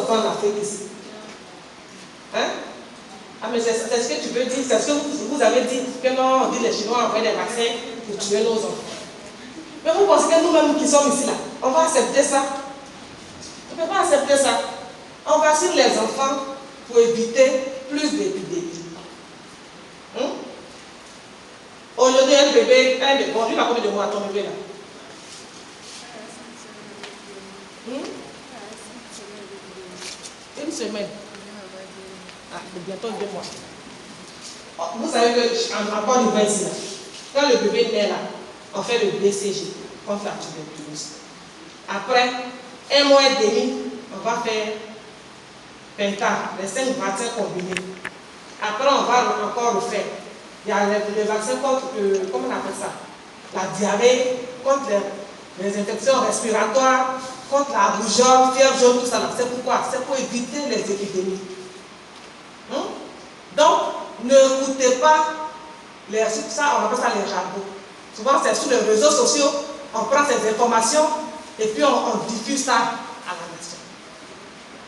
enfants en Afrique ici. Hein? Ah, mais c'est ce que tu veux dire, c'est ce que vous avez dit, que non, on dit les Chinois envoient des vaccins pour tuer nos enfants. Mais vous pensez que nous-mêmes qui sommes ici là, on va accepter ça? On ne peut pas accepter ça. On vaccine les enfants pour éviter plus d'épidémies. Aujourd'hui, un bébé, bon, lui, il a combien de mois ton bébé là? Une semaine. Ah, bientôt 2 mois. Oh, vous savez qu'en Côte d'Ivoire ici, là, quand le bébé naît là, on fait le BCG contre la tuberculose. Après 1 mois et demi, on va faire Penta, les 5 vaccins combinés. Après, on va encore le faire. Il y a les vaccins contre, comment on appelle ça? La diarrhée, contre les infections respiratoires, contre la rougeole, fièvre jaune, tout ça. C'est pourquoi? C'est pour éviter les épidémies. Donc, ne coûtez pas ça, on appelle ça les ragots. Souvent, c'est sur les réseaux sociaux, on prend ces informations et puis on diffuse ça à la nation.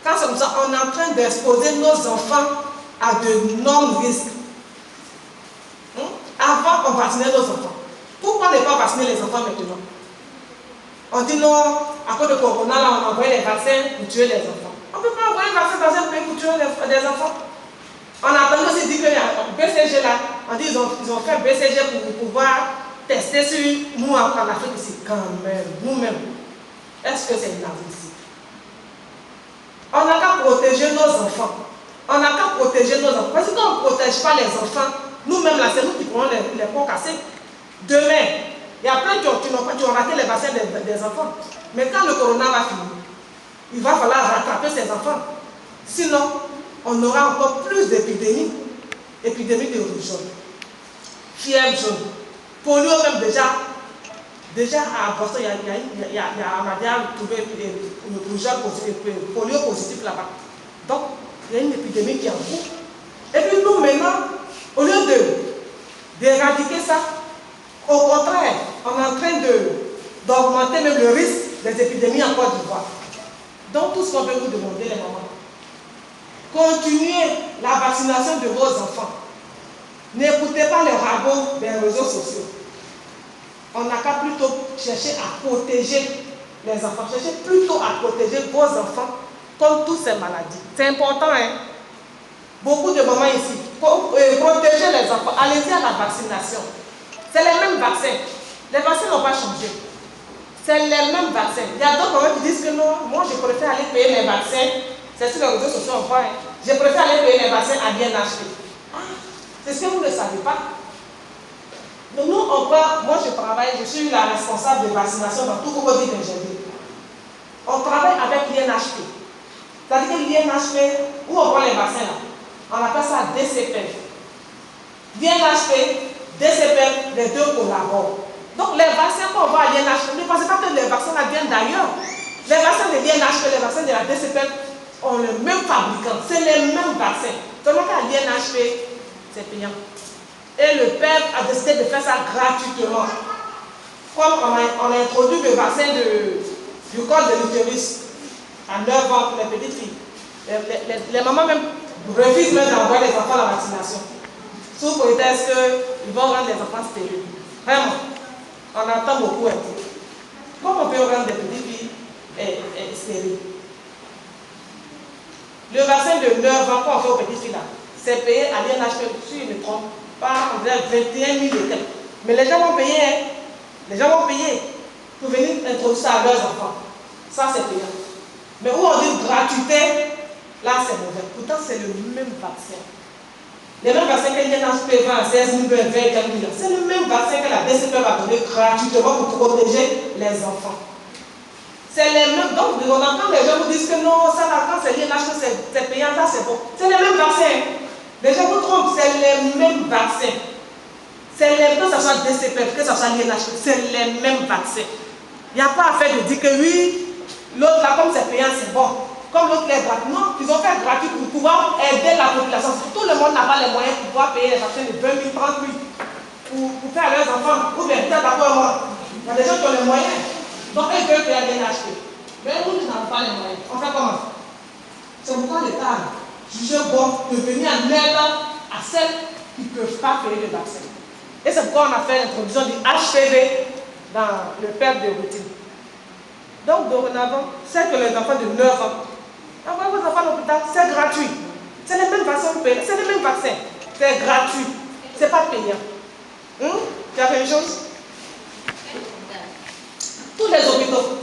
Quand c'est comme ça, on est en train d'exposer nos enfants à de énormes risques. Avant, on vaccinait nos enfants. Pourquoi ne pas vacciner les enfants maintenant? On dit non, à cause de Corona, là, on envoie les vaccins pour tuer les enfants. On ne peut pas envoyer un vaccin dans un pays pour tuer des enfants. On a entendu aussi dire qu'il y a un BCG là. On dit qu'ils ont fait BCG pour pouvoir tester sur nous en Afrique ici. Quand même, nous-mêmes. Est-ce que c'est inadmissible? On n'a qu'à protéger nos enfants. On n'a qu'à protéger nos enfants. Parce que quand on ne protège pas les enfants, nous-mêmes là, c'est nous qui prenons les pots cassés. Demain, il y a plein qui ont raté les vaccins des enfants. Mais quand le corona va finir, il va falloir rattraper ces enfants. Sinon, on aura encore plus d'épidémies. Épidémies de rougeole, fièvre jaune, polio même déjà à Boston, il y a trouvé une rougeole positive, polio positif là-bas. Donc, il y a une épidémie qui est en cours. Et puis nous maintenant, au lieu d'éradiquer ça, au contraire, on est en train d'augmenter même le risque des épidémies en Côte d'Ivoire. Donc tout ce qu'on peut vous demander les mamans, continuez la vaccination de vos enfants. N'écoutez pas les ragots des réseaux sociaux. On n'a qu'à plutôt chercher à protéger les enfants. Cherchez plutôt à protéger vos enfants contre toutes ces maladies. C'est important, hein? Beaucoup de mamans ici, protéger les enfants. Allez-y à la vaccination. C'est les mêmes vaccins. Les vaccins n'ont pas changé. C'est les mêmes vaccins. Il y a d'autres mamans qui disent que non, moi je préfère aller payer mes vaccins. C'est sur les réseaux sociaux, on voit. Hein? Je préfère aller payer mes vaccins à bien acheter. C'est ce que vous ne savez pas. Donc nous, moi je travaille, je suis la responsable de vaccination dans tout Cocody d'ingénierie. On travaille avec l'INHP. C'est-à-dire que l'INHP, où on prend les vaccins là, on appelle ça DCP. l'INHP, DCP, les deux collaborent. Donc les vaccins qu'on voit à l'INHP, ne pensez pas que les vaccins là viennent d'ailleurs. Les vaccins de l'INHP, les vaccins de la DCP ont le même fabricant, c'est les mêmes vaccins. Seulement qu'à l'INHP, c'est payant. Et le père a décidé de faire ça gratuitement. Comme on a introduit le vaccin du col de l'utérus à 9 ans pour les petites filles. Les mamans même refusent même d'envoyer les enfants à la vaccination. Sous prétexte qu'ils vont rendre les enfants stériles. Vraiment, on entend beaucoup un peu. Comment on peut rendre des petites filles stériles? Le vaccin de 9 ans qu'on fait aux petites filles là, c'est payé à l'INHP, si je ne me trompe pas, on dirait 21 000 et quelques. Mais les gens vont payer, hein? Les gens vont payer pour venir introduire ça à leurs enfants. Ça, c'est payant. Mais où on dit gratuité, là, c'est mauvais. Pourtant, c'est le même vaccin. Les mêmes vaccins que l'INHP vend à 16 000, 20 000, c'est le même vaccin que la DCP va donner gratuitement pour protéger les enfants. C'est les mêmes. Donc, on entend les gens vous disent que non, ça, là, quand c'est l'INHP, c'est payant, ça, c'est bon. C'est les mêmes vaccins. Les gens vous trompent, c'est les mêmes vaccins. C'est les mêmes, que ce soit DCP, que ce soit l'INHP, c'est les mêmes vaccins. Il n'y a pas à faire de dire que oui, l'autre là, comme c'est payant, c'est bon. Comme l'autre est gratuit. Non, ils ont fait gratuit pour pouvoir aider la population. Tout le monde n'a pas les moyens pour pouvoir payer les vaccins de 20 000, 30 000 pour faire à leurs enfants. Ou bien, peut-être d'accord moi. Il y a des gens qui ont les moyens. Donc, ils veulent payer à l'INHP. Mais nous, nous n'avons pas les moyens. On fait comment? jugé bon de venir en aide à celles qui ne peuvent pas payer le vaccin. Et c'est pourquoi on a fait l'introduction du HPV dans le PEP de routine. Donc, dorénavant, c'est que les enfants de 9 ans, envoyez vos enfants à l'hôpital, c'est gratuit. C'est les mêmes vaccins, c'est les mêmes vaccins. C'est gratuit. C'est pas payant. Tu as fait une chose? Tous les hôpitaux,